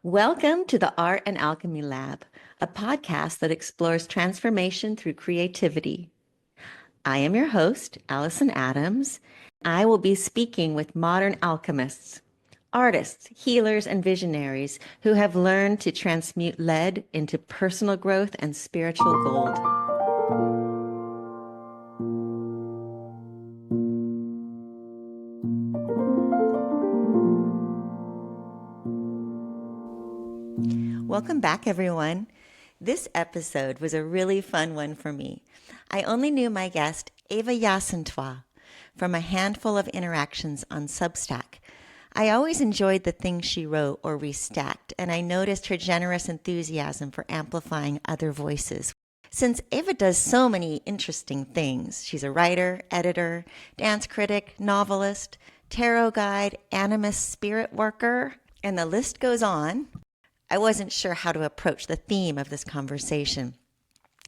Welcome to the Art and Alchemy Lab, a podcast that explores transformation through creativity. I am your host, Allison Adams. I will be speaking with modern alchemists, artists, healers, and visionaries who have learned to transmute lead into personal growth and spiritual gold. Welcome back, everyone. This episode was a really fun one for me. I only knew my guest, Eva Yaa Asantewaa, from a handful of interactions on Substack. I always enjoyed the things she wrote or restacked, and I noticed her generous enthusiasm for amplifying other voices. Since Eva does so many interesting things, she's a writer, editor, dance critic, novelist, tarot guide, animist spirit worker, and the list goes on. I wasn't sure how to approach the theme of this conversation.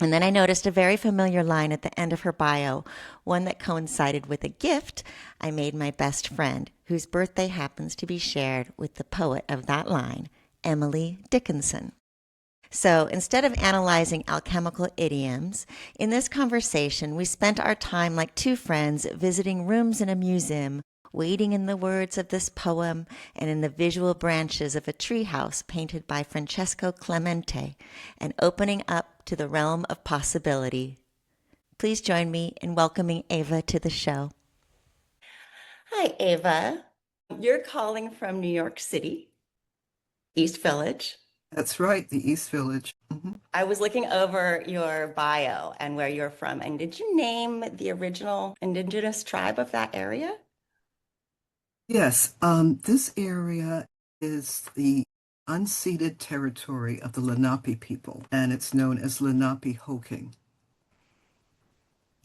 And then I noticed a very familiar line at the end of her bio, one that coincided with a gift I made my best friend, whose birthday happens to be shared with the poet of that line, Emily Dickinson. So instead of analyzing alchemical idioms, in this conversation we spent our time like two friends visiting rooms in a museum, wading in the words of this poem and in the visual branches of a treehouse painted by Francesco Clemente, and opening up to the realm of possibility. Please join me in welcoming Eva to the show. Hi, Eva. You're calling from New York City, East Village. That's right, the East Village. I was looking over your bio and where you're from, and did you name the original indigenous tribe of that area? Yes, this area is the unceded territory of the Lenape people, and it's known as Lenape-Hoking.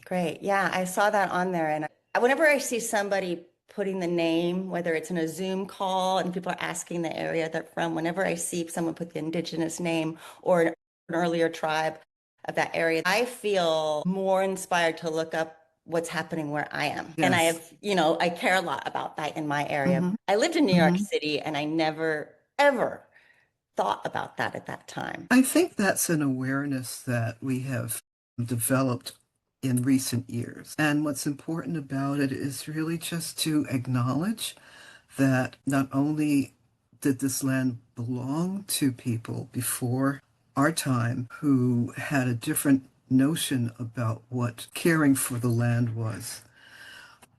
Great. Yeah, I saw that on there. And whenever I see somebody putting the name, whether it's in a Zoom call and people are asking the area they're from, whenever I see someone put the indigenous name or an earlier tribe of that area, I feel more inspired to look up what's happening where I am. And I Yes. have, I care a lot about that in my area. hmm I lived in New York hmm City and I never, ever thought about that at that time. I think that's an awareness that we have developed in recent years. And what's important about it is really just to acknowledge that not only did this land belong to people before our time who had a different notion about what caring for the land was,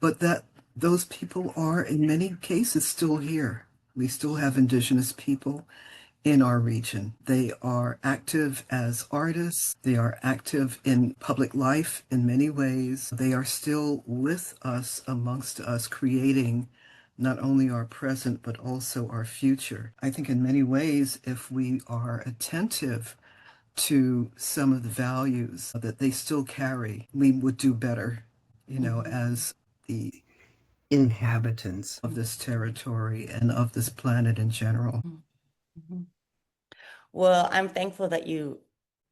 but that those people are in many cases still here. We still have indigenous people in our region. They are active as artists. They are active in public life in many ways. They are still with us, amongst us, creating not only our present, but also our future. I think in many ways, if we are attentive to some of the values that they still carry, we would do better, as the inhabitants of this territory and of this planet in general. Mhm. Well, I'm thankful that you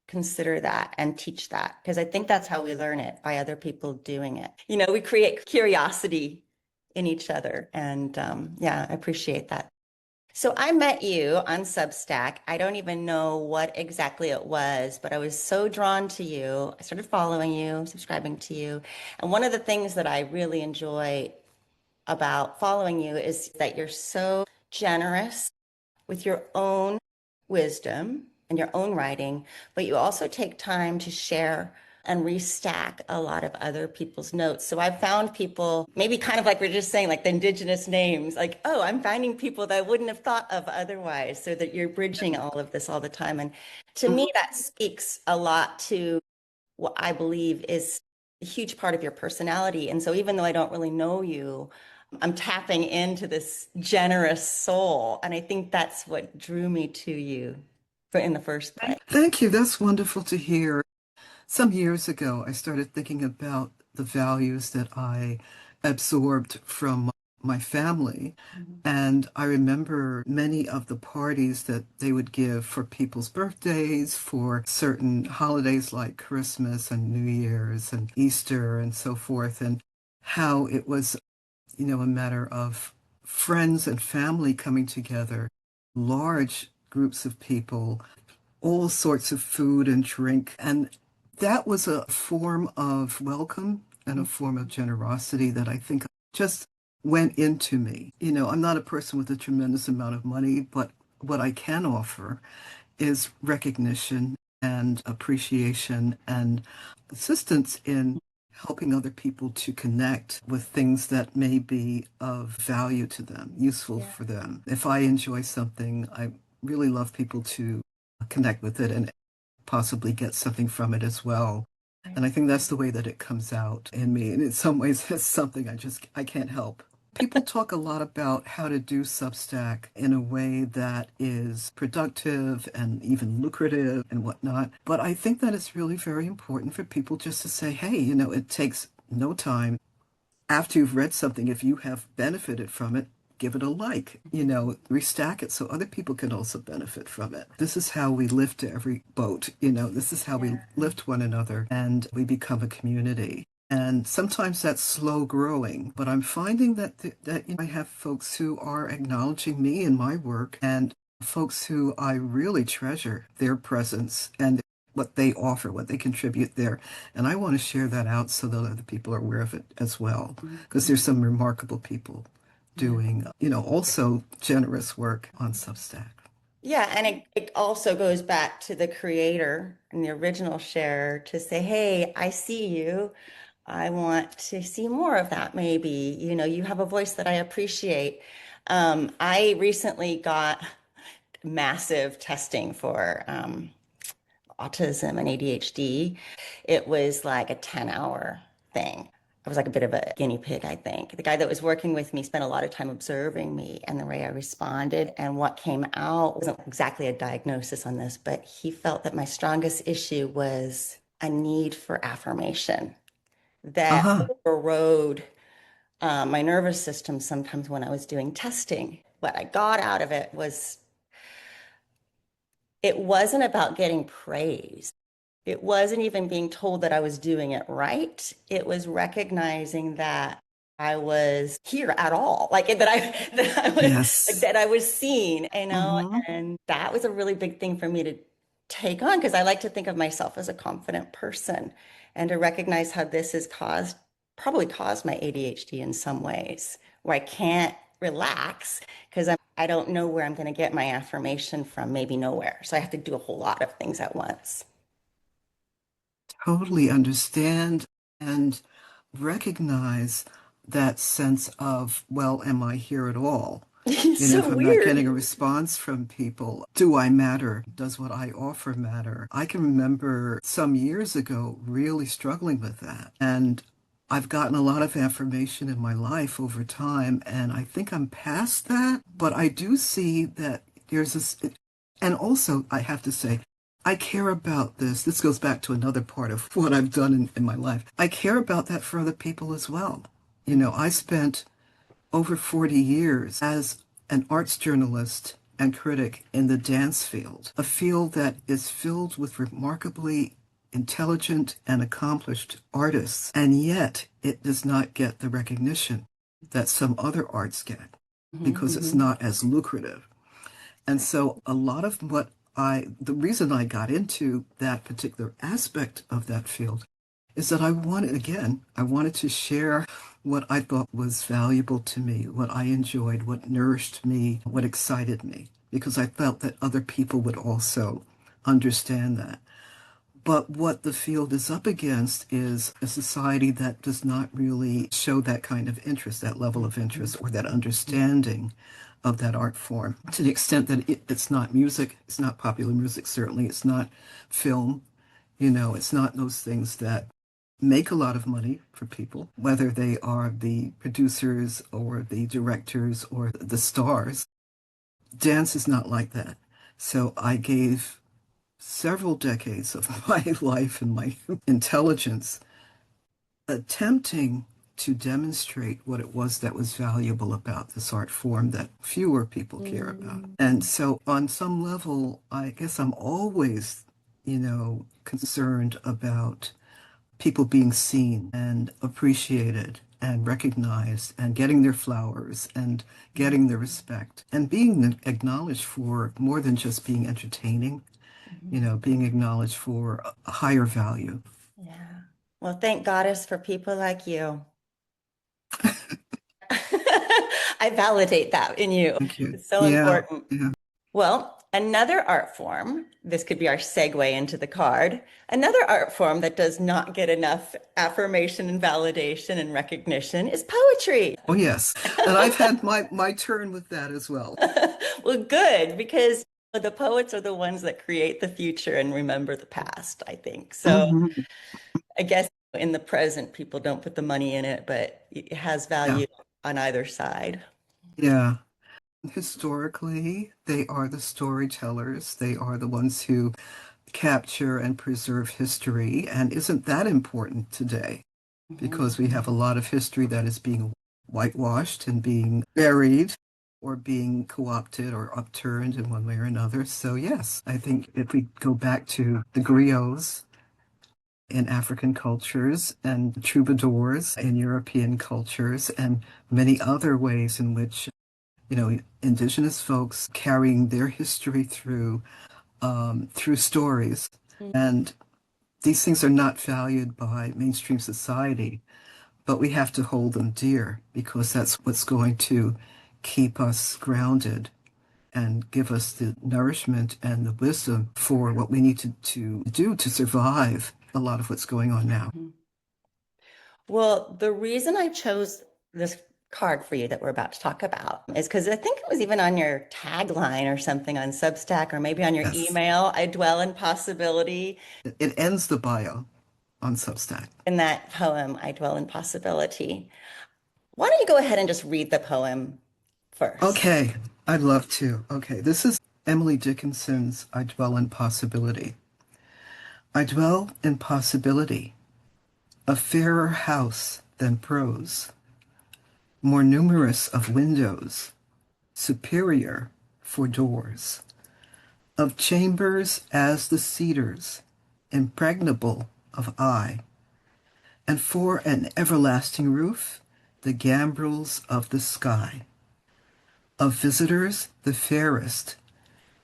consider that and teach that because I think that's how we learn it by other people doing it. We create curiosity in each other. And yeah, I appreciate that. So I met you on Substack. I don't even know what exactly it was, but I was so drawn to you. I started following you, subscribing to you. And one of the things that I really enjoy about following you is that you're so generous with your own wisdom and your own writing, but you also take time to share and restack a lot of other people's notes. So I've found people, maybe kind of like we're just saying, like the indigenous names, like, oh, I'm finding people that I wouldn't have thought of otherwise, so that you're bridging all of this all the time. And to me, that speaks a lot to what I believe is a huge part of your personality. And so even though I don't really know you, I'm tapping into this generous soul. And I think that's what drew me to you in the first place. Thank you. That's wonderful to hear. Some years ago, I started thinking about the values that I absorbed from my family. Mhm. And I remember many of the parties that they would give for people's birthdays, for certain holidays like Christmas and New Year's and Easter and so forth, and how it was, a matter of friends and family coming together, large groups of people, all sorts of food and drink. And that was a form of welcome and a form of generosity that I think just went into me. You know, I'm not a person with a tremendous amount of money, but what I can offer is recognition and appreciation and assistance in helping other people to connect with things that may be of value to them, useful for them. If I enjoy something, I really love people to connect with it and possibly get something from it as well. And I think that's the way that it comes out in me. And in some ways, it's something I can't help. People talk a lot about how to do Substack in a way that is productive and even lucrative and whatnot. But I think that it's really very important for people just to say, hey, you know, it takes no time. After you've read something, if you have benefited from it, give it a like, you know, restack it so other people can also benefit from it. This is how we lift every boat, you know, this is how we lift one another and we become a community. And sometimes that's slow growing, but I'm finding that you know, I have folks who are acknowledging me and my work and folks who I really treasure their presence and what they offer, what they contribute there. And I want to share that out so that other people are aware of it as well, because there's some remarkable people doing, you know, also generous work on Substack. Yeah, and it also goes back to the creator and the original share to say, hey, I see you. I want to see more of that, maybe. You know, you have a voice that I appreciate. I recently got massive testing for autism and ADHD. It was like a 10-hour thing. I was like a bit of a guinea pig, I think. The guy that was working with me spent a lot of time observing me and the way I responded. And what came out wasn't exactly a diagnosis on this, but he felt that my strongest issue was a need for affirmation that Uh-huh. overrode my nervous system sometimes when I was doing testing. What I got out of it was it wasn't about getting praise. It wasn't even being told that I was doing it right. It was recognizing that I was here at all, like Yes. that I was seen, you know, Mm-hmm. and that was a really big thing for me to take on because I like to think of myself as a confident person and to recognize how this has probably caused my ADHD in some ways, where I can't relax because I don't know where I'm going to get my affirmation from, maybe nowhere. So I have to do a whole lot of things at once. Totally understand and recognize that sense of, well, am I here at all? It's You know, if so I'm not weird. getting a response from people, do I matter? Does what I offer matter? I can remember some years ago really struggling with that. And I've gotten a lot of affirmation in my life over time, and I think I'm past that. But I do see that there's this, and also I have to say, I care about this. This goes back to another part of what I've done in my life. I care about that for other people as well. You know, I spent over 40 years as an arts journalist and critic in the dance field, a field that is filled with remarkably intelligent and accomplished artists, and yet it does not get the recognition that some other arts get because it's not as lucrative. And so a lot of the reason I got into that particular aspect of that field is that I wanted to share what I thought was valuable to me, what I enjoyed, what nourished me, what excited me, because I felt that other people would also understand that. But what the field is up against is a society that does not really show that kind of interest, that level of interest, or that understanding of that art form to the extent that it's not music, it's not popular music, certainly, it's not film, you know, it's not those things that make a lot of money for people, whether they are the producers or the directors or the stars. Dance is not like that. So I gave several decades of my life and my intelligence attempting to demonstrate what it was that was valuable about this art form that fewer people care about. And so on some level, I guess I'm always, you know, concerned about people being seen and appreciated and recognized and getting their flowers and getting the respect and being acknowledged for more than just being entertaining, being acknowledged for a higher value. Yeah. Well, thank Goddess for people like you. I validate that in you. Thank you. It's so Yeah. important. Yeah. Well, another art form, this could be our segue into the card, another art form that does not get enough affirmation and validation and recognition is poetry. Oh, yes. And I've had my turn with that as well. Well, good, because the poets are the ones that create the future and remember the past, I think. So Mhm. I guess in the present, people don't put the money in it, but it has Yeah. value on either side. Yeah. Historically, they are the storytellers. They are the ones who capture and preserve history. And isn't that important today? Mhm. Because we have a lot of history that is being whitewashed and being buried or being co-opted or upturned in one way or another. So yes, I think if we go back to the griots in African cultures and troubadours in European cultures and many other ways in which, indigenous folks carrying their history through stories. And these things are not valued by mainstream society, but we have to hold them dear because that's what's going to keep us grounded and give us the nourishment and the wisdom for what we need to do to survive a lot of what's going on now. Mhm. Well, the reason I chose this card for you that we're about to talk about is because I think it was even on your tagline or something on Substack or maybe on your Yes. email. I dwell in possibility. It ends the bio on Substack. In that poem, I dwell in possibility. Why don't you go ahead and just read the poem first? Okay, I'd love to. Okay, this is Emily Dickinson's I Dwell in Possibility. I dwell in possibility, a fairer house than prose, more numerous of windows, superior for doors, of chambers as the cedars, impregnable of eye, and for an everlasting roof, the gambrels of the sky, of visitors the fairest,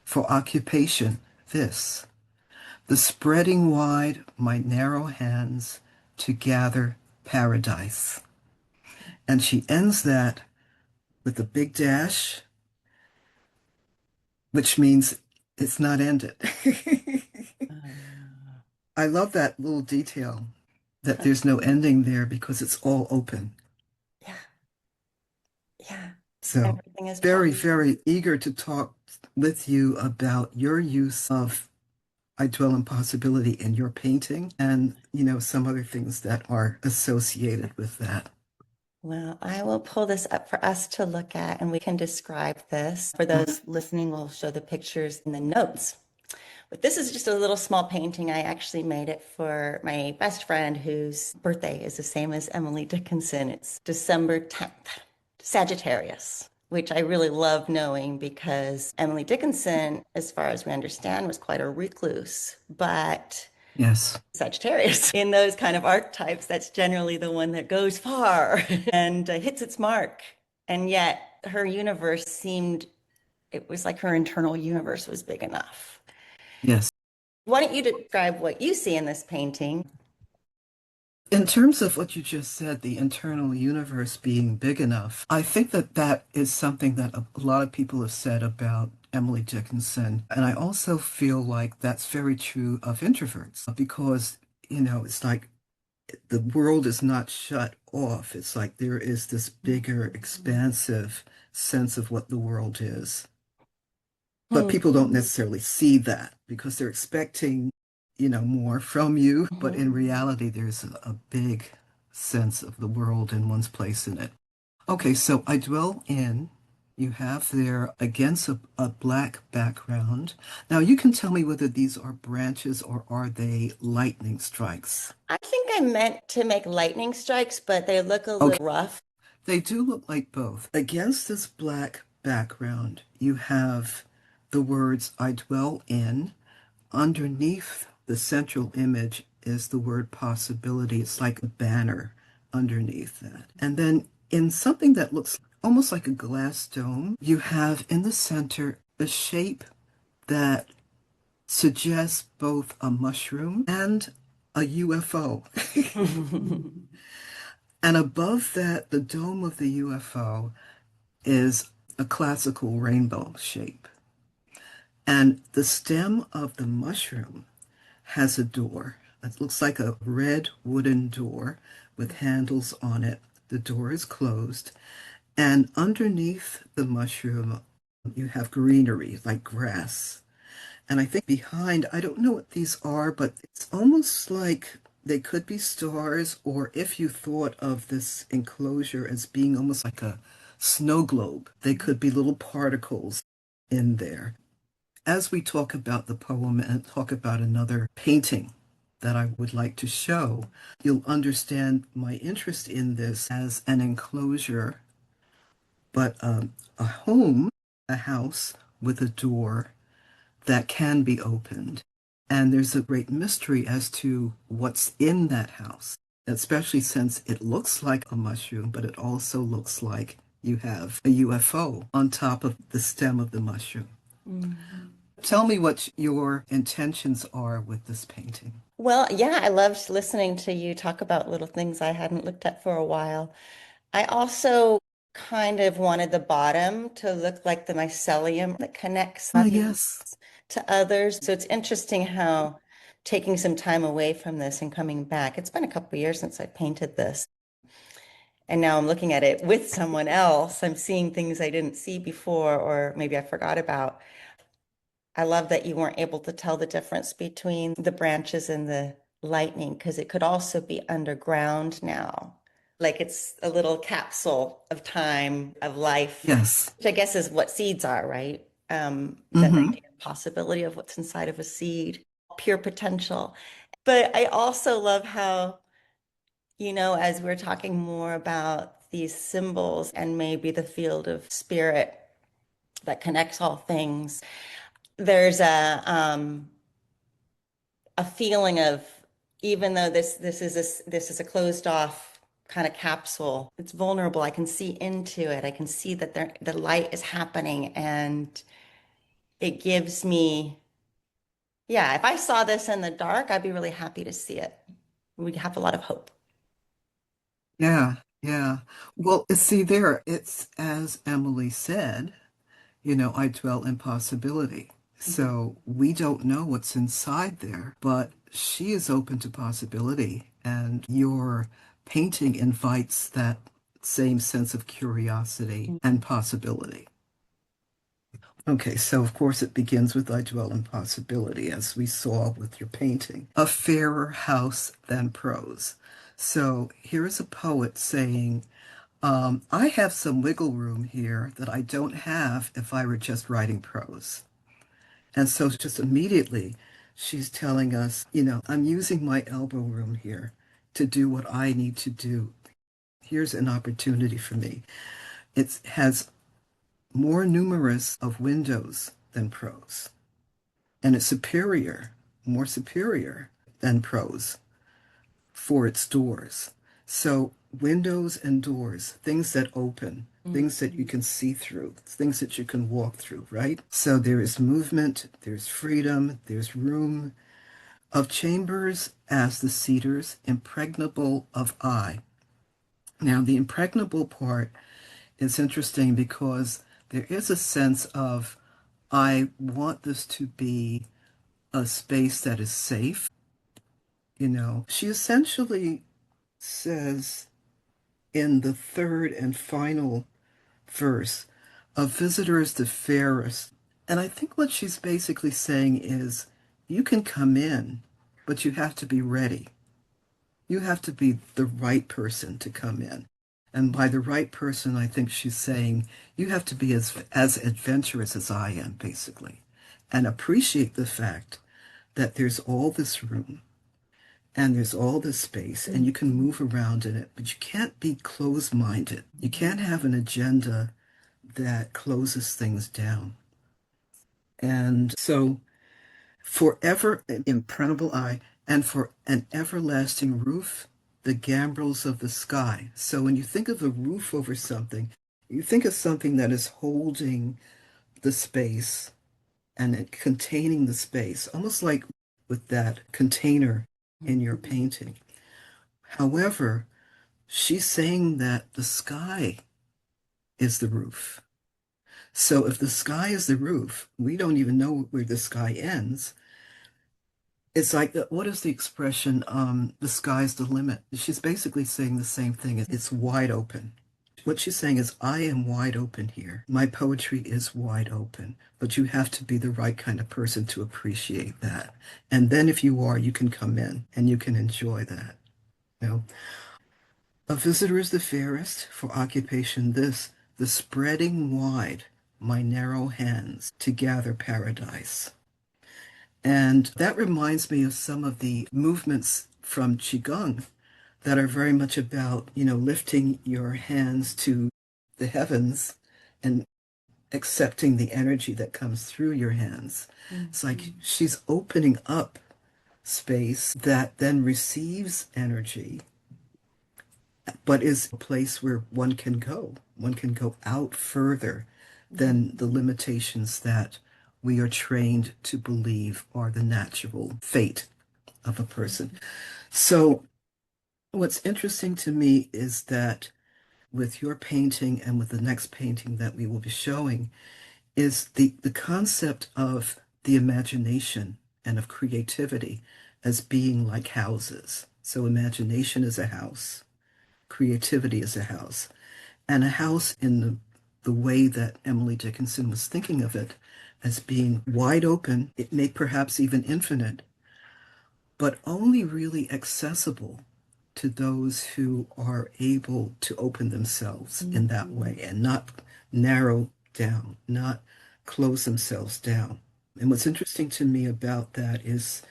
for occupation this, the spreading wide my narrow hands to gather paradise. And she ends that with a big dash, which means it's not ended. I love that little detail that there's no ending there because it's all open. Yeah, yeah. So Everything is very, possible. very eager to talk with you about your use of I Dwell in Possibility in your painting and, some other things that are associated with that. Well, I will pull this up for us to look at and we can describe this. For those listening, we'll show the pictures in the notes. But this is just a little small painting. I actually made it for my best friend whose birthday is the same as Emily Dickinson. It's December 10th, Sagittarius, which I really love knowing because Emily Dickinson, as far as we understand, was quite a recluse, but Yes. Sagittarius. In those kind of archetypes, that's generally the one that goes far and hits its mark. And yet her universe seemed, it was like her internal universe was big enough. Yes. Why don't you describe what you see in this painting? In terms of what you just said, the internal universe being big enough, I think that that is something that a lot of people have said about Emily Dickinson. And I also feel like that's very true of introverts because, it's like the world is not shut off. It's like there is this bigger, expansive sense of what the world is. But Hmm. people don't necessarily see that because they're expecting, more from you. But Mhm. in reality, there's a big sense of the world and one's place in it. Okay, so I dwell in. You have there against a black background. Now you can tell me whether these are branches or are they lightning strikes. I think I meant to make lightning strikes, but they look a Okay, little rough. they do look like both. Against this black background, you have the words I dwell in. Underneath the central image is the word possibility. It's like a banner underneath that. And then in something that looks almost like a glass dome, you have in the center a shape that suggests both a mushroom and a UFO. And above that, the dome of the UFO is a classical rainbow shape. And the stem of the mushroom has a door. It looks like a red wooden door with handles on it. The door is closed. And underneath the mushroom, you have greenery like grass. And I think behind, I don't know what these are, but it's almost like they could be stars, or if you thought of this enclosure as being almost like a snow globe, they could be little particles in there. As we talk about the poem and talk about another painting that I would like to show, you'll understand my interest in this as an enclosure, but a home, a house with a door that can be opened. And there's a great mystery as to what's in that house, especially since it looks like a mushroom, but it also looks like you have a UFO on top of the stem of the mushroom. Mm-hmm. Tell me what your intentions are with this painting. Well, yeah, I loved listening to you talk about little things I hadn't looked at for a while. I also kind of wanted the bottom to look like the mycelium that connects Oh, yes. to others. So it's interesting how taking some time away from this and coming back, it's been a couple of years since I painted this. And now I'm looking at it with someone else. I'm seeing things I didn't see before, or maybe I forgot about. I love that you weren't able to tell the difference between the branches and the lightning, because it could also be underground now. Like it's a little capsule of time, of life, Yes. which I guess is what seeds are, right? That Mm-hmm. idea of possibility of what's inside of a seed, pure potential. But I also love how, as we're talking more about these symbols and maybe the field of spirit that connects all things, there's a feeling of, even though this is a closed off kind of capsule, it's vulnerable. I can see into it. I can see that the light is happening, and it gives me, yeah, if I saw this in the dark, I'd be really happy to see it. We'd have a lot of hope. Yeah, yeah. Well, see there, it's as Emily said, I dwell in possibility. Mhm. So we don't know what's inside there, but she is open to possibility. And your painting invites that same sense of curiosity and possibility. Okay, so of course it begins with I dwell in possibility, as we saw with your painting. A fairer house than prose. So here is a poet saying, I have some wiggle room here that I don't have if I were just writing prose. And so just immediately she's telling us, I'm using my elbow room here to do what I need to do. Here's an opportunity for me. It has more numerous of windows than prose, and it's superior, more superior than prose for its doors. So windows and doors, things that open, things that you can see through, things that you can walk through, right? So there is movement, there's freedom, there's room of chambers as the cedars, impregnable of eye. Now, the impregnable part is interesting because there is a sense of, I want this to be a space that is safe. She essentially says in the third and final verse, a visitor is the fairest. And I think what she's basically saying is, you can come in, but you have to be ready. You have to be the right person to come in. And by the right person, I think she's saying, you have to be as adventurous as I am, basically, and appreciate the fact that there's all this room and there's all this space and you can move around in it, but you can't be closed-minded. You can't have an agenda that closes things down. And so forever an impregnable eye and for an everlasting roof, the gambrels of the sky. So when you think of a roof over something, you think of something that is holding the space and it containing the space, almost like with that container in your painting. However, she's saying that the sky is the roof. So if the sky is the roof, we don't even know where the sky ends. It's like, what is the expression? The sky's the limit. She's basically saying the same thing. It's wide open. What she's saying is, I am wide open here. My poetry is wide open, but you have to be the right kind of person to appreciate that. And then if you are, you can come in and you can enjoy that. You know, a visitor is the fairest for occupation this, the spreading wide my narrow hands to gather paradise. And that reminds me of some of the movements from Qigong that are very much about, lifting your hands to the heavens and accepting the energy that comes through your hands. Mm-hmm. It's like she's opening up space that then receives energy, but is a place where one can go. One can go out further than the limitations that we are trained to believe are the natural fate of a person. So what's interesting to me is that with your painting and with the next painting that we will be showing is the concept of the imagination and of creativity as being like houses. So imagination is a house, creativity is a house, and a house in the way that Emily Dickinson was thinking of it as being wide open, it may perhaps even infinite, but only really accessible to those who are able to open themselves in that way and not narrow down, not close themselves down. And what's interesting to me about that is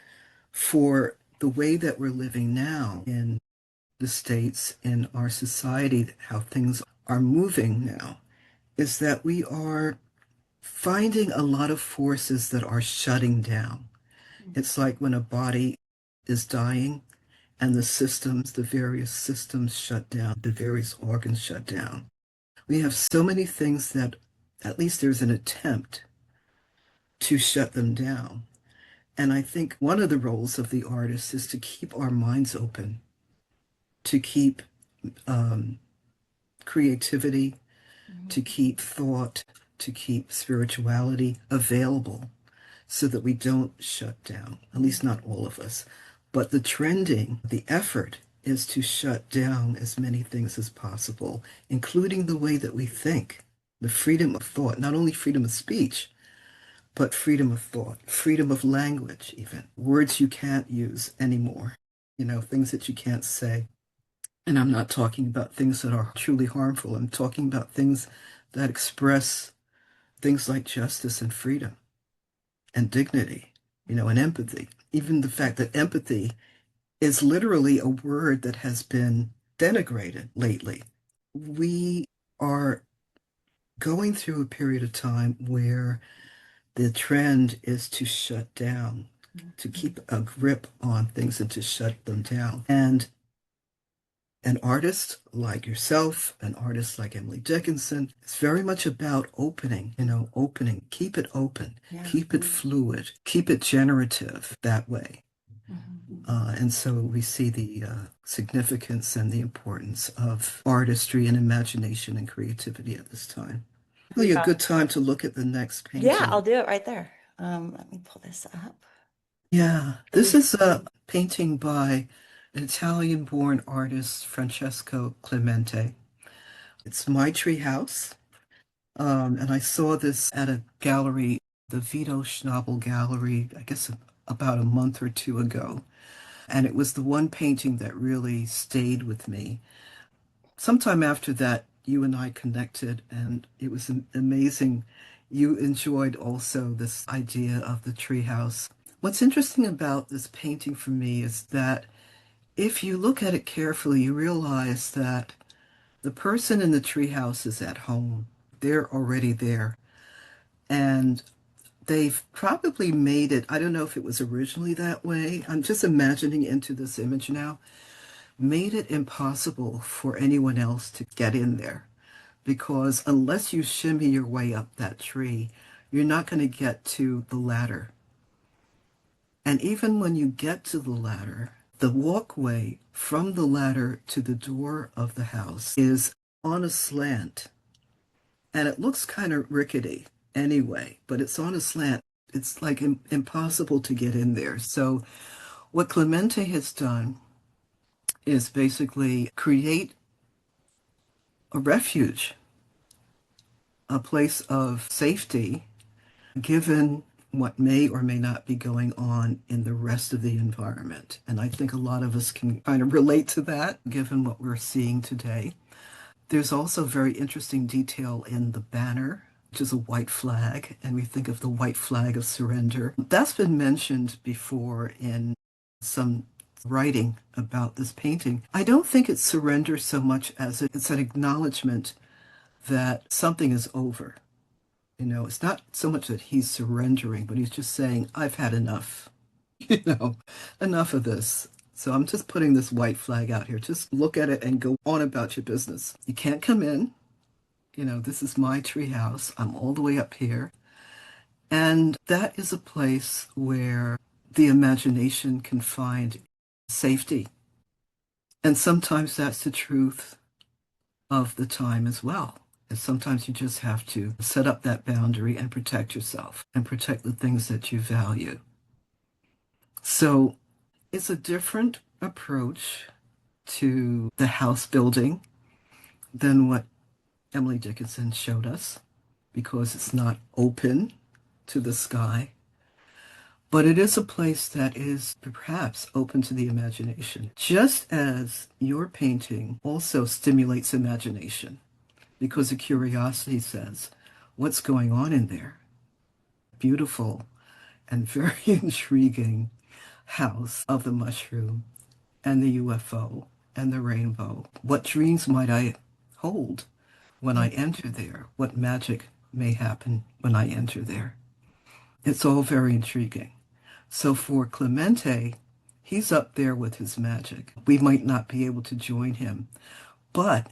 for the way that we're living now in the States, in our society, how things are moving now, is that we are finding a lot of forces that are shutting down. It's like when a body is dying and the systems, the various systems shut down, the various organs shut down. We have so many things that at least there's an attempt to shut them down. And I think one of the roles of the artist is to keep our minds open, to keep creativity, to keep thought, to keep spirituality available so that we don't shut down, at least not all of us. But the trending, the effort is to shut down as many things as possible, including the way that we think, the freedom of thought, not only freedom of speech, but freedom of thought, freedom of language, even words you can't use anymore, things that you can't say. And I'm not talking about things that are truly harmful. I'm talking about things that express things like justice and freedom and dignity, and empathy. Even the fact that empathy is literally a word that has been denigrated lately. We are going through a period of time where the trend is to shut down, to keep a grip on things and to shut them down. And an artist like yourself, an artist like Emily Dickinson, it's very much about opening, opening. Keep it open, keep it fluid, keep it generative that way. And so we see the significance and the importance of artistry and imagination and creativity at this time. Really a good time to look at the next painting. Yeah, I'll do it right there. Let me pull this up. Yeah, this is a painting by an Italian-born artist, Francesco Clemente. It's My Treehouse. And I saw this at a gallery, the Vito Schnabel Gallery, I guess about a month or two ago. And it was the one painting that really stayed with me. Sometime after that, you and I connected, and it was amazing. You enjoyed also this idea of the treehouse. What's interesting about this painting for me is that if you look at it carefully, you realize that the person in the treehouse is at home. They're already there. And they've probably made it, I don't know if it was originally that way. I'm just imagining into this image now, made it impossible for anyone else to get in there. Because unless you shimmy your way up that tree, you're not going to get to the ladder. And even when you get to the ladder, the walkway from the ladder to the door of the house is on a slant. And it looks kind of rickety anyway, but it's on a slant. It's like impossible to get in there. So what Clemente has done is basically create a refuge, a place of safety, given what may or may not be going on in the rest of the environment. And I think a lot of us can kind of relate to that, given what we're seeing today. There's also very interesting detail in the banner, which is a white flag, and we think of the white flag of surrender. That's been mentioned before in some writing about this painting. I don't think it's surrender so much as it's an acknowledgement that something is over. It's not so much that he's surrendering, but he's just saying, I've had enough, you know, enough of this. So I'm just putting this white flag out here. Just look at it and go on about your business. You can't come in. This is my treehouse. I'm all the way up here. And that is a place where the imagination can find safety. And sometimes that's the truth of the time as well. And sometimes you just have to set up that boundary and protect yourself and protect the things that you value. So it's a different approach to the house building than what Emily Dickinson showed us because it's not open to the sky. But it is a place that is perhaps open to the imagination, just as your painting also stimulates imagination because the curiosity says, what's going on in there? Beautiful and very intriguing house of the mushroom and the UFO and the rainbow. What dreams might I hold when I enter there? What magic may happen when I enter there? It's all very intriguing. So for Clemente, he's up there with his magic. We might not be able to join him, but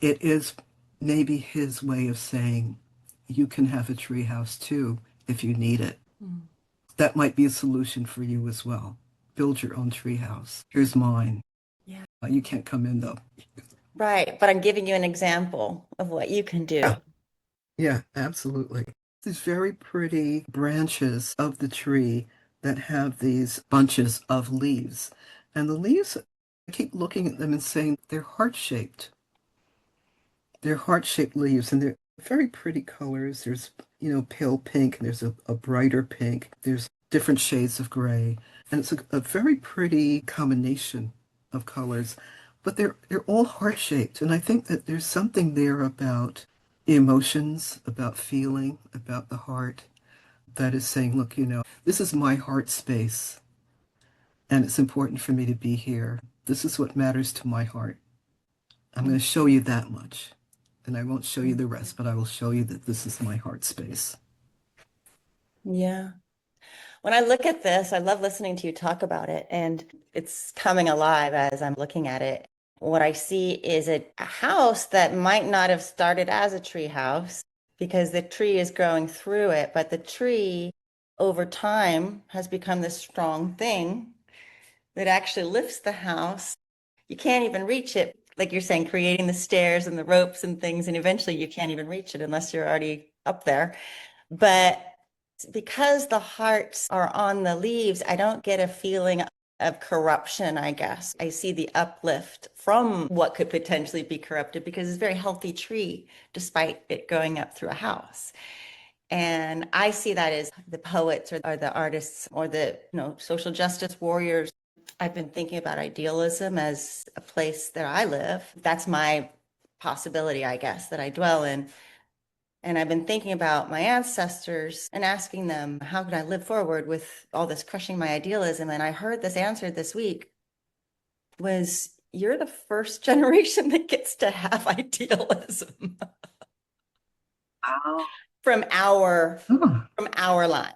it is maybe his way of saying, you can have a treehouse too if you need it. Mm. That might be a solution for you as well. Build your own treehouse. Here's mine. Yeah. You can't come in though. Right, but I'm giving you an example of what you can do. Yeah, yeah, absolutely. These very pretty branches of the tree that have these bunches of leaves. And the leaves, I keep looking at them and saying they're heart-shaped. They're heart-shaped leaves, and they're very pretty colors. There's, pale pink, and there's a brighter pink. There's different shades of gray. And it's a very pretty combination of colors. But they're all heart-shaped. And I think that there's something there about emotions, about feeling, about the heart that is saying, look, this is my heart space. And it's important for me to be here. This is what matters to my heart. I'm going to show you that much. And I won't show you the rest, but I will show you that this is my heart space. Yeah. When I look at this, I love listening to you talk about it, and it's coming alive as I'm looking at it. What I see is a house that might not have started as a tree house because the tree is growing through it, but the tree over time has become this strong thing that actually lifts the house. You can't even reach it, like you're saying, creating the stairs and the ropes and things, and eventually you can't even reach it unless you're already up there. But because the hearts are on the leaves, I don't get a feeling of corruption, I guess. I see the uplift from what could potentially be corrupted because it's a very healthy tree, despite it going up through a house. And I see that as the poets or the artists or the social justice warriors. I've been thinking about idealism as a place that I live. That's my possibility, I guess, that I dwell in. And I've been thinking about my ancestors and asking them, how could I live forward with all this crushing my idealism? And I heard this answer this week was, you're the first generation that gets to have idealism Wow. from our Oh, from our line.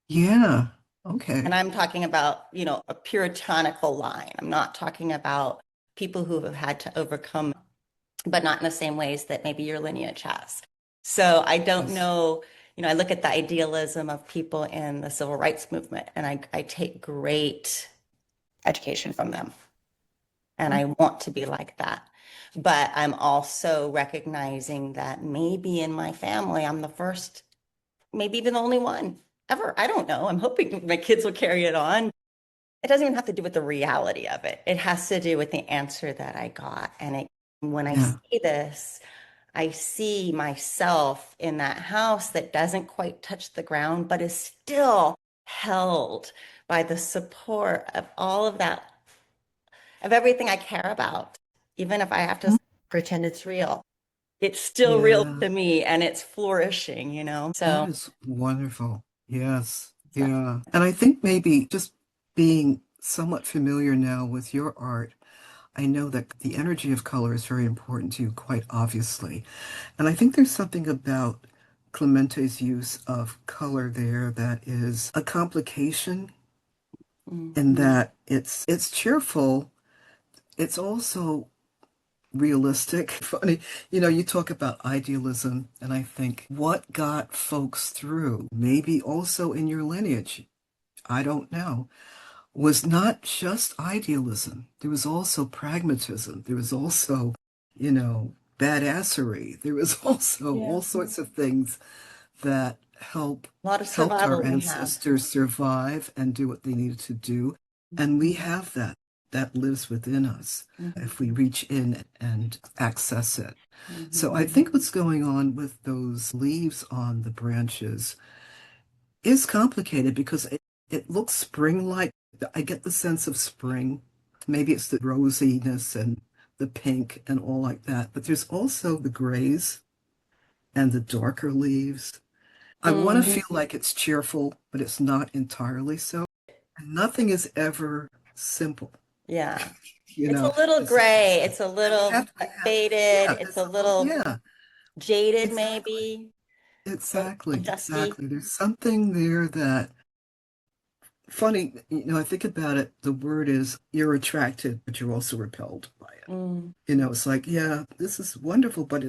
yeah. Okay. And I'm talking about, a puritanical line. I'm not talking about people who have had to overcome, but not in the same ways that maybe your lineage has. So I don't Yes. know, I look at the idealism of people in the civil rights movement, and I take great education from them. And I want to be like that. But I'm also recognizing that maybe in my family, I'm the first, maybe even the only one ever. I don't know. I'm hoping my kids will carry it on. It doesn't even have to do with the reality of it. It has to do with the answer that I got. When I Yeah. see this, I see myself in that house that doesn't quite touch the ground, but is still held by the support of all of that, of everything I care about. Even if I have to Mhm. pretend it's real, it's still real Yeah. to me and it's flourishing. That So, is wonderful. Yes. so Yeah. And I think maybe just being somewhat familiar now with your art, I know that the energy of color is very important to you, quite obviously. And I think there's something about Clemente's use of color there that is a complication in mhm. that it's cheerful. It's also realistic. Funny, you talk about idealism, and I think what got folks through, maybe also in your lineage, I don't know, was not just idealism. There was also pragmatism. There was also, badassery. There was also Yeah. all sorts of things that A lot of helped our survival we have. ancestors survive and do what they needed to do. And we have that. That lives within us if we Mhm. reach in and access it. So I Mhm. think what's going on with those leaves on the branches is complicated because it looks spring-like. I get the sense of spring. Maybe it's the rosiness and the pink and all like that. But there's also the grays and the darker leaves. I want to feel Mhm. like it's cheerful, but it's not entirely so. And nothing is ever simple. Yeah. You It's know, a little it's gray. It's a and little we have, faded. yeah, It's there's a a little, little yeah, jaded, exactly, maybe, a exactly, little dusty. exactly. There's something there that funny, I think about it, the word is you're attracted, but you're also repelled by it. Mm. It's like, yeah, this is wonderful, but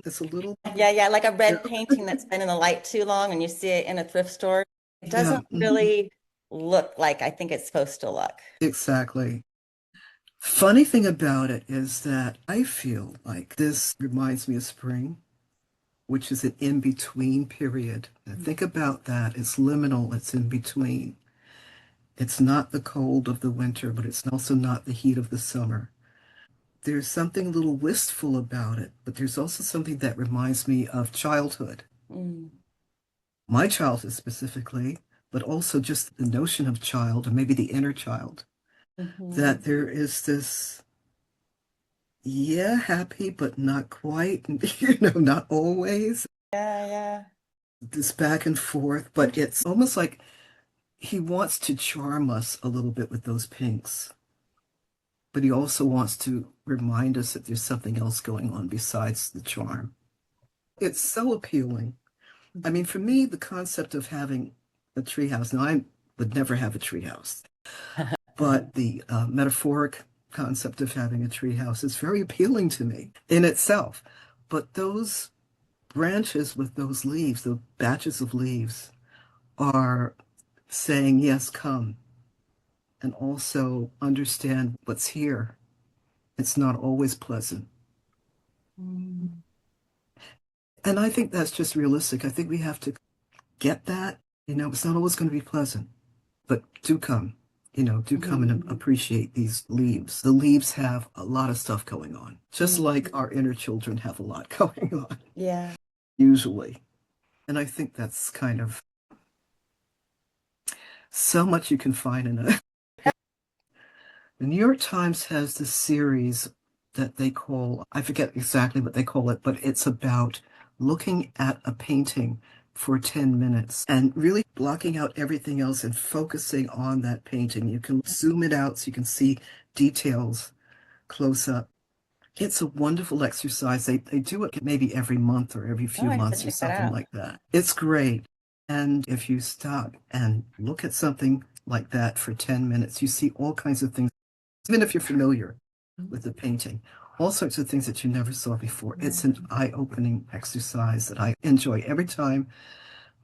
it's a little, Yeah, yeah, like a yeah, red painting that's been in the light too long and you see it in a thrift store. It yeah, doesn't really look like I think it's supposed to look. exactly. Funny thing about it is that I feel like this reminds me of spring, which is an in-between period. And think about that. It's liminal, it's in between. It's not the cold of the winter, but it's also not the heat of the summer. There's something a little wistful about it, but there's also something that reminds me of childhood. Mm. My childhood specifically, but also just the notion of child, or maybe the inner child, Mhm. that there is this, yeah, happy, but not quite, not always, Yeah, yeah. this back and forth, but it's almost like he wants to charm us a little bit with those pinks, but he also wants to remind us that there's something else going on besides the charm. It's so appealing. I mean, Mhm. for me, the concept of having a treehouse, now I would never have a treehouse, but the metaphoric concept of having a treehouse is very appealing to me in itself. But those branches with those leaves, the batches of leaves, are saying, yes, come, and also understand what's here. It's not always pleasant. Mm. And I think that's just realistic. I think we have to get that. It's not always going to be pleasant, but do come. Do come Mhm. and appreciate these leaves. The leaves have a lot of stuff going on, just Mm. like our inner children have a lot going on, Yeah. usually. And I think that's kind of so much you can find in a. The New York Times has this series that they call, I forget exactly what they call it, but it's about looking at a painting for 10 minutes and really blocking out everything else and focusing on that painting. You can zoom it out so you can see details close up. It's a wonderful exercise. They do it maybe every month or every Oh, few I have to months or check that something out. like that. It's great. And if you stop and look at something like that for 10 minutes, you see all kinds of things, even if you're familiar with the painting, all sorts of things that you never saw before. It's an eye-opening exercise that I enjoy. Every time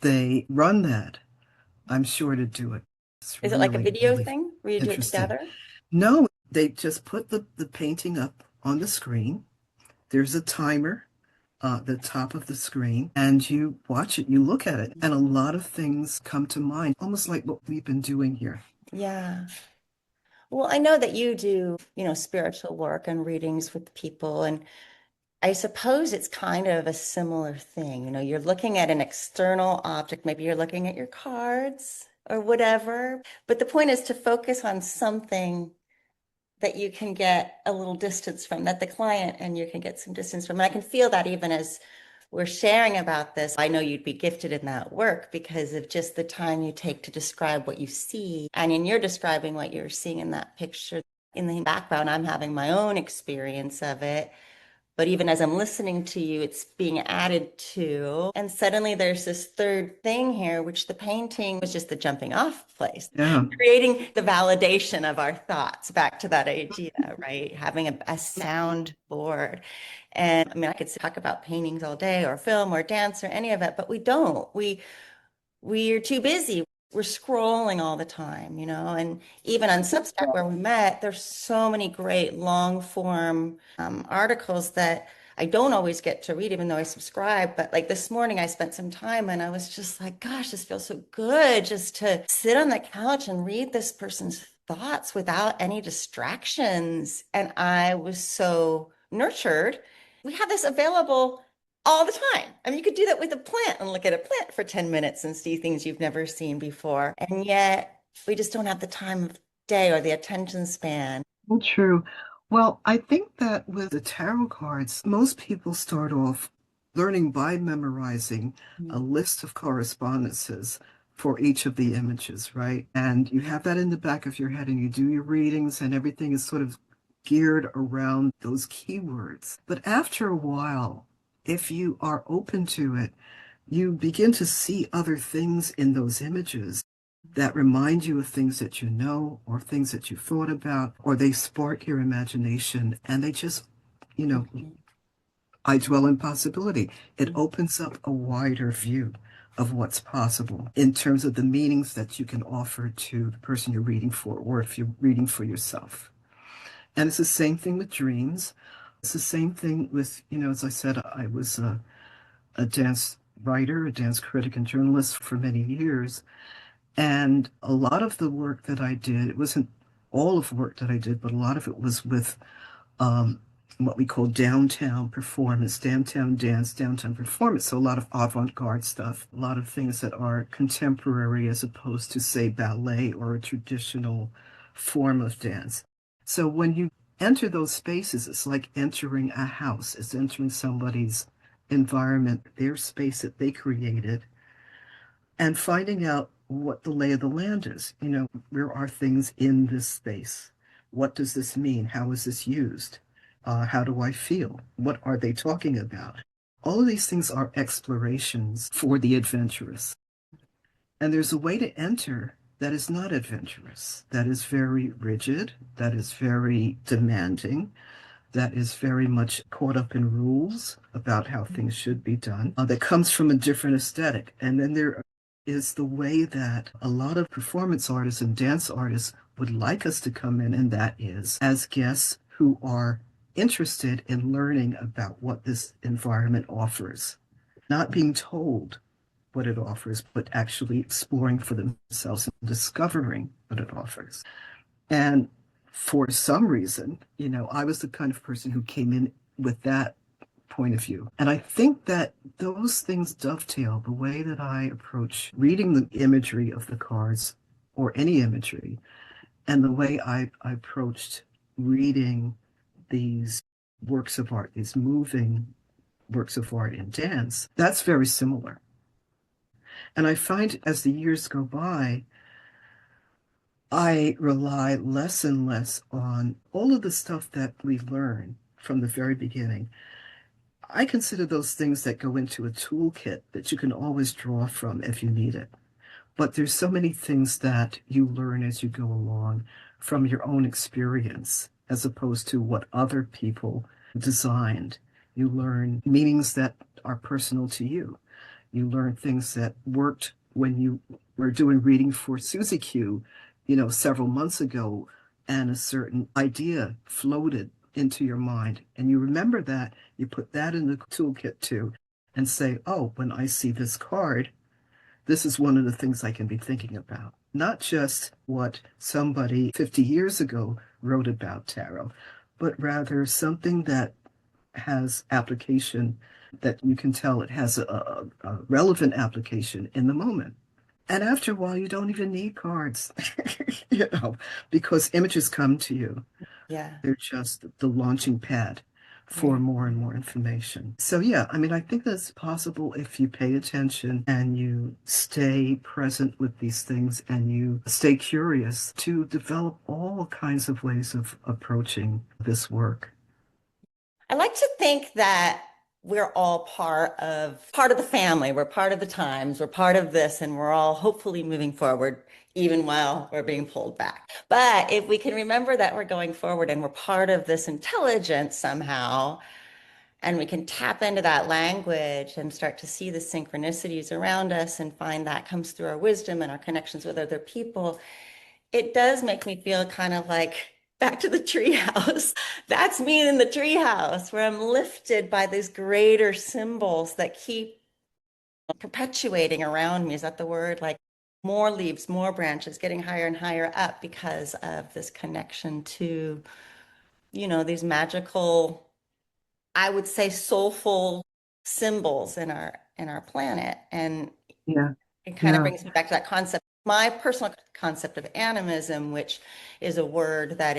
they run that, I'm sure to do it. It's Is it like a really, video really thing where you do it interesting. together? No, they just put the painting up on the screen. There's a timer at the top of the screen, and you watch it, you look at it, and a lot of things come to mind, almost like what we've been doing here. Yeah. Well, I know that you do, spiritual work and readings with people, and I suppose it's kind of a similar thing. You're looking at an external object, maybe you're looking at your cards or whatever, but the point is to focus on something that you can get a little distance from, that the client and you can get some distance from. And I can feel that even as we're sharing about this. I know you'd be gifted in that work because of just the time you take to describe what you see. And in your describing what you're seeing in that picture, in the background, I'm having my own experience of it. But even as I'm listening to you, it's being added to. And suddenly there's this third thing here, which the painting was just the jumping off place, Yeah. creating the validation of our thoughts, back to that idea, right? Having a sound board. And I mean, I could talk about paintings all day or film or dance or any of it, but we don't. We're too busy. We're scrolling all the time, and even on Substack where we met, there's so many great long form articles that I don't always get to read, even though I subscribe. But like this morning, I spent some time and I was just like, gosh, this feels so good just to sit on the couch and read this person's thoughts without any distractions. And I was so nurtured. We have this available all the time. I mean, you could do that with a plant and look at a plant for 10 minutes and see things you've never seen before. And yet we just don't have the time of day or the attention span. Well, true. Well, I think that with the tarot cards, most people start off learning by memorizing a list of correspondences for each of the images, right? And you have that in the back of your head and you do your readings and everything is sort of geared around those keywords. But after a while, if you are open to it, you begin to see other things in those images that remind you of things that you know or things that you thought about, or they spark your imagination and they just, you know, I dwell in possibility. It opens up a wider view of what's possible in terms of the meanings that you can offer to the person you're reading for, or if you're reading for yourself. And it's the same thing with dreams. It's the same thing with, as I said, I was a dance writer, a dance critic and journalist for many years. And a lot of the work that I did, it wasn't all of the work that I did, but a lot of it was with um, what we call downtown performance, downtown dance, downtown performance. So a lot of avant-garde stuff, a lot of things that are contemporary as opposed to, say, ballet or a traditional form of dance. So when you enter those spaces, it's like entering a house, it's entering somebody's environment, their space that they created, and finding out what the lay of the land is. Where are things in this space? What does this mean? How is this used? How do I feel? What are they talking about? All of these things are explorations for the adventurous. And there's a way to enter that is not adventurous, that is very rigid, that is very demanding, that is very much caught up in rules about how things should be done, that comes from a different aesthetic. And then there is the way that a lot of performance artists and dance artists would like us to come in, and that is as guests who are interested in learning about what this environment offers, not being told what it offers, but actually exploring for themselves and discovering what it offers. And for some reason, I was the kind of person who came in with that point of view. And I think that those things dovetail the way that I approach reading the imagery of the cards or any imagery, and the way I approached reading these works of art, these moving works of art in dance. That's very similar. And I find as the years go by, I rely less and less on all of the stuff that we learn from the very beginning. I consider those things that go into a toolkit that you can always draw from if you need it. But there's so many things that you learn as you go along from your own experience, as opposed to what other people designed. You learn meanings that are personal to you. You learn things that worked when you were doing reading for Susie Q, several months ago, and a certain idea floated into your mind. And you remember that, you put that in the toolkit too, and say, oh, when I see this card, this is one of the things I can be thinking about. Not just what somebody 50 years ago wrote about tarot, but rather something that has application, that you can tell it has a relevant application in the moment. And after a while, you don't even need cards, because images come to you. Yeah. They're just the launching pad for Right. more and more information. So yeah, I mean, I think that's possible if you pay attention and you stay present with these things and you stay curious to develop all kinds of ways of approaching this work. I like to think that we're all part of the family. We're part of the times. We're part of this, and we're all hopefully moving forward, even while we're being pulled back. But if we can remember that we're going forward and we're part of this intelligence somehow, and we can tap into that language and start to see the synchronicities around us and find that comes through our wisdom and our connections with other people, it does make me feel kind of like back to the treehouse. That's me in the treehouse where I'm lifted by these greater symbols that keep perpetuating around me. Is that the word? Like more leaves, more branches, getting higher and higher up because of this connection to, these magical, I would say soulful symbols in our planet. And Yeah, it kind of yeah. brings me back to that concept, my personal concept of animism, which is a word that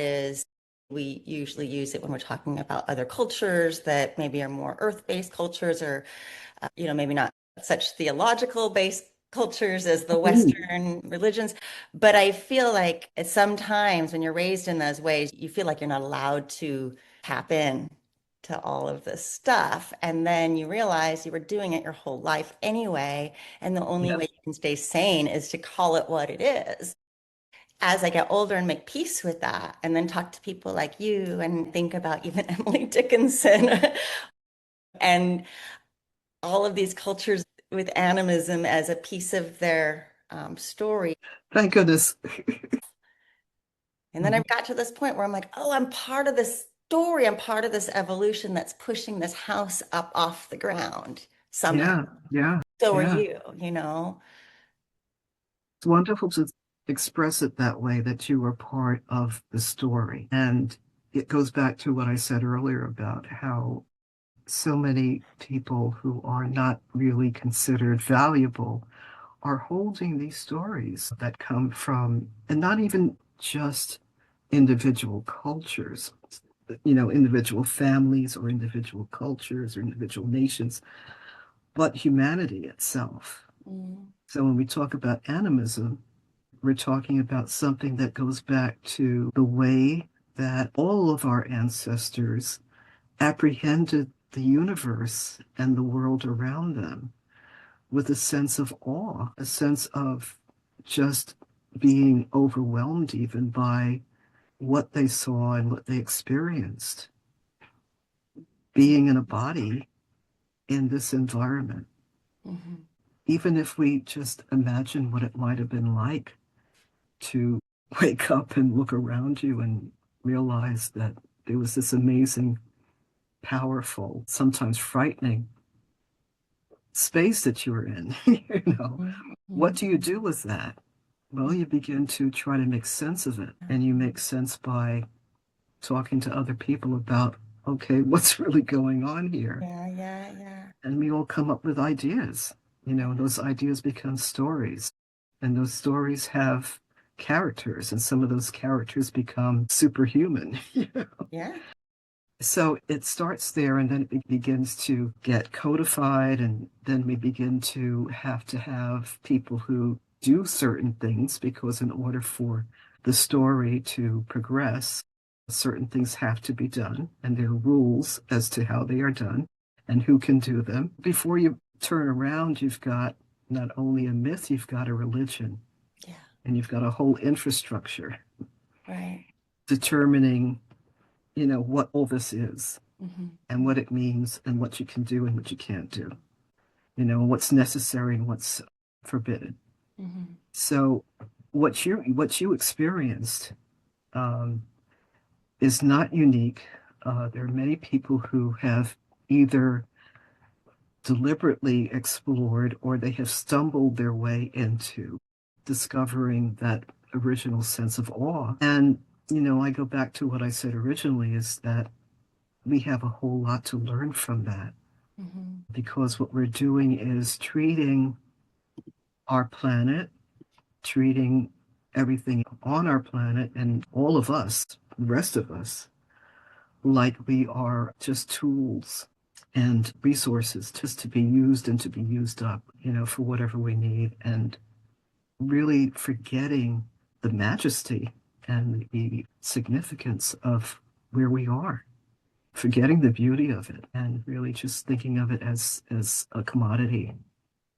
we usually use it when we're talking about other cultures that maybe are more earth-based cultures or, maybe not such theological based cultures as the Mhm. Western religions. But I feel like sometimes when you're raised in those ways, you feel like you're not allowed to tap in to all of this stuff. And then you realize you were doing it your whole life anyway. And the only way Yes. you can stay sane is to call it what it is. As I get older and make peace with that, and then talk to people like you and think about even Emily Dickinson and all of these cultures with animism as a piece of their story. Thank goodness. And then I've got to this point where I'm like, oh, I'm part of this story. I'm part of this evolution that's pushing this house up off the ground somehow. Yeah, yeah, So are yeah. you? It's wonderful to express it that way, that you are part of the story. And it goes back to what I said earlier about how so many people who are not really considered valuable are holding these stories that come from, and not even just individual cultures, individual families or individual cultures or individual nations, but humanity itself. Mm, So when we talk about animism, we're talking about something that goes back to the way that all of our ancestors apprehended the universe and the world around them with a sense of awe, a sense of just being overwhelmed even by what they saw and what they experienced, being in a body in this environment. mhm. Even if we just imagine what it might have been like to wake up and look around you and realize that there was this amazing, powerful, sometimes frightening space that you were in. What Mhm. do you do with that? Well, you begin to try to make sense of it, and you make sense by talking to other people about, okay, what's really going on here? Yeah, yeah, yeah, And we all come up with ideas. yeah, Those ideas become stories, and those stories have characters, and some of those characters become superhuman. yeah. So it starts there, and then it begins to get codified, and then we begin to have people who do certain things, because in order for the story to progress, certain things have to be done, and there are rules as to how they are done. and who can do them. Before you turn around, you've got not only a myth, you've got a religion, Yeah. and you've got a whole infrastructure Right. determining, what all this is Mm-hmm. and what it means and what you can do and what you can't do, what's necessary and what's forbidden. Mm-hmm. So what you experienced is not unique. There are many people who have either deliberately explored or they have stumbled their way into discovering that original sense of awe. And, I go back to what I said originally is that we have a whole lot to learn from that Mm-hmm. because what we're doing is treating our planet, treating everything on our planet and all of us, the rest of us, like we are just tools and resources just to be used and to be used up, for whatever we need, and really forgetting the majesty and the significance of where we are, forgetting the beauty of it, and really just thinking of it as a commodity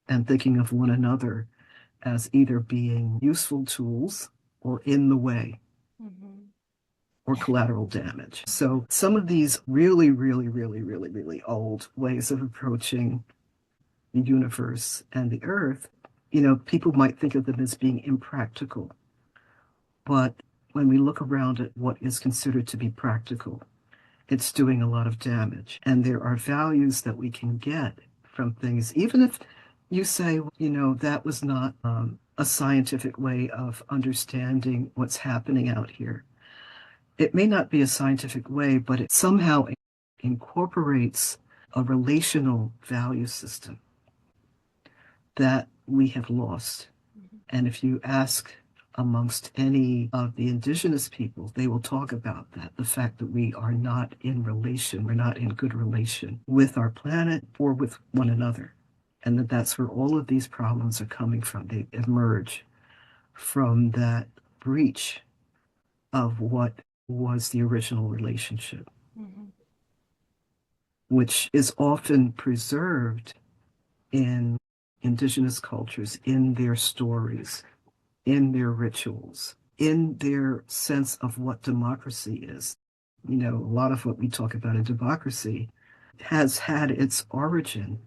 and thinking of one another as either being useful tools or in the way Mm-hmm. or collateral damage. So some of these really, really, really, really, really old ways of approaching the universe and the earth, people might think of them as being impractical. But when we look around at what is considered to be practical, it's doing a lot of damage. And there are values that we can get from things, even if you say, that was not a scientific way of understanding what's happening out here. It may not be a scientific way, but it somehow incorporates a relational value system that we have lost. Mm-hmm. And if you ask amongst any of the indigenous people, they will talk about that, the fact that we are not in relation, we're not in good relation with our planet or with one another. And that's where all of these problems are coming from. They emerge from that breach of what was the original relationship, Mm-hmm. which is often preserved in indigenous cultures, in their stories, in their rituals, in their sense of what democracy is. A lot of what we talk about in democracy has had its origin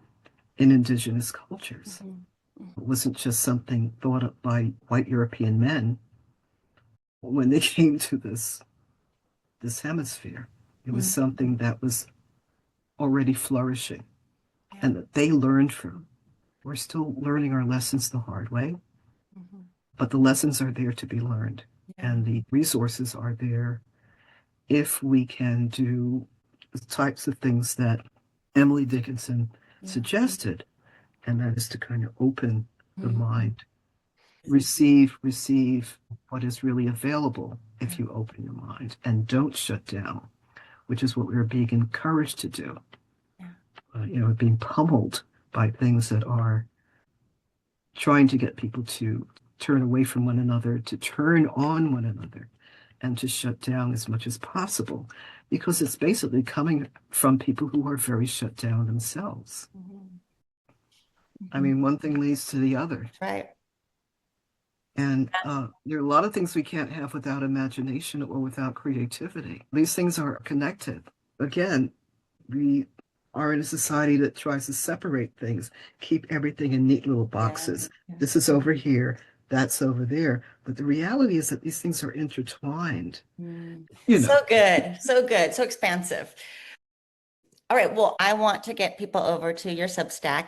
in indigenous cultures. Mm-hmm. It wasn't just something thought up by white European men when they came to this hemisphere. It was something that was already flourishing and that they learned from. We're still learning our lessons the hard way, Mm-hmm. but the lessons are there to be learned, and the resources are there if we can do the types of things that Emily Dickinson suggested, and that is to kind of open the mind, receive what is really available if you open your mind and don't shut down, which is what we're being encouraged to do. Being pummeled by things that are trying to get people to turn away from one another, to turn on one another, and to shut down as much as possible, because it's basically coming from people who are very shut down themselves. Mm-hmm. I mean, one thing leads to the other. Right. And there are a lot of things we can't have without imagination or without creativity. These things are connected. Again, we are in a society that tries to separate things, keep everything in neat little boxes. Yeah. This is over here, that's over there. But the reality is that these things are intertwined. So good. So good. So expansive. All right. Well, I want to get people over to your Substack.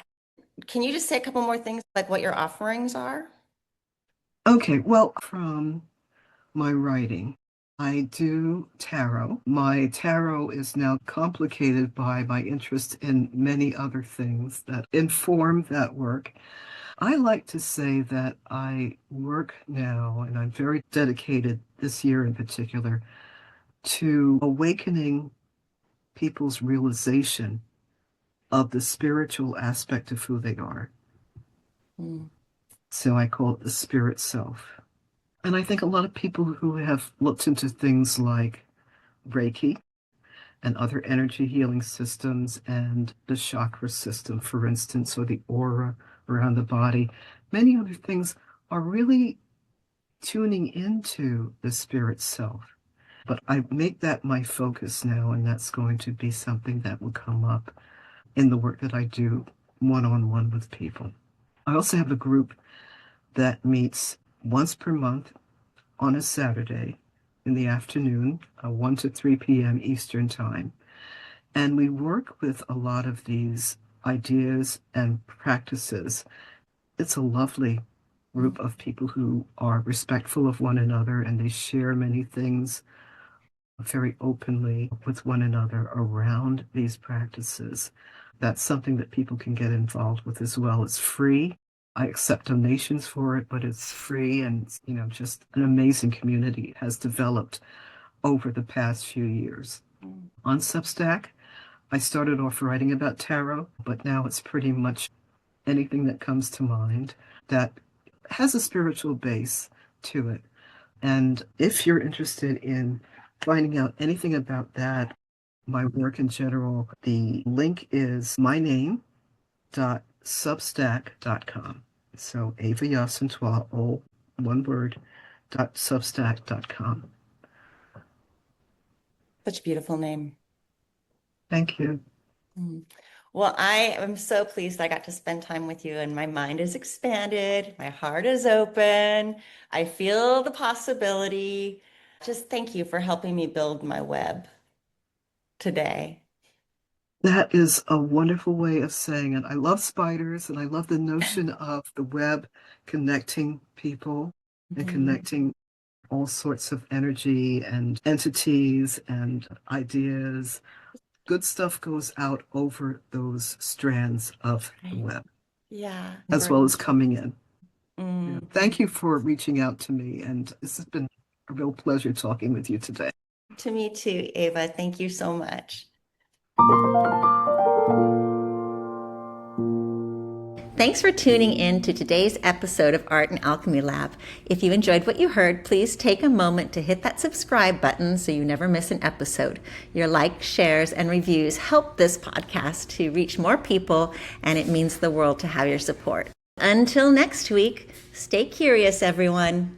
Can you just say a couple more things, like what your offerings are? Okay, well, from my writing, I do tarot. My tarot is now complicated by my interest in many other things that inform that work. I like to say that I work now, and I'm very dedicated this year in particular, to awakening people's realization of the spiritual aspect of who they are. Mm. So I call it the spirit self. And I think a lot of people who have looked into things like Reiki and other energy healing systems and the chakra system, for instance, or the aura around the body. Many other things are really tuning into the spirit self. But I make that my focus now, and that's going to be something that will come up in the work that I do one-on-one with people. I also have a group that meets once per month on a Saturday in the afternoon, 1 to 3 p.m. Eastern Time. And we work with a lot of these ideas and practices. It's a lovely group of people who are respectful of one another, and they share many things very openly with one another around these practices. That's something that people can get involved with as well. It's free. I accept donations for it, but it's free, and just an amazing community has developed over the past few years. On Substack, I started off writing about tarot, but now it's pretty much anything that comes to mind that has a spiritual base to it. And if you're interested in finding out anything about that, my work in general, the link is myname.substack.com. So Eva Yaa Asantewaa, all one word, .substack.com. Such a beautiful name. Thank you. Well, I am so pleased I got to spend time with you, and my mind is expanded. My heart is open. I feel the possibility. Just thank you for helping me build my web today. That is a wonderful way of saying it. I love spiders, and I love the notion of the web connecting people and connecting all sorts of energy and entities and ideas. Good stuff goes out over those strands of the web. Yeah. As well as coming in. Mm. Yeah. Thank you for reaching out to me, and this has been a real pleasure talking with you today. To me too, Eva. Thank you so much. Thanks for tuning in to today's episode of Art and Alchemy Lab. If you enjoyed what you heard, please take a moment to hit that subscribe button so you never miss an episode. Your likes, shares, and reviews help this podcast to reach more people, and it means the world to have your support. Until next week, stay curious, everyone.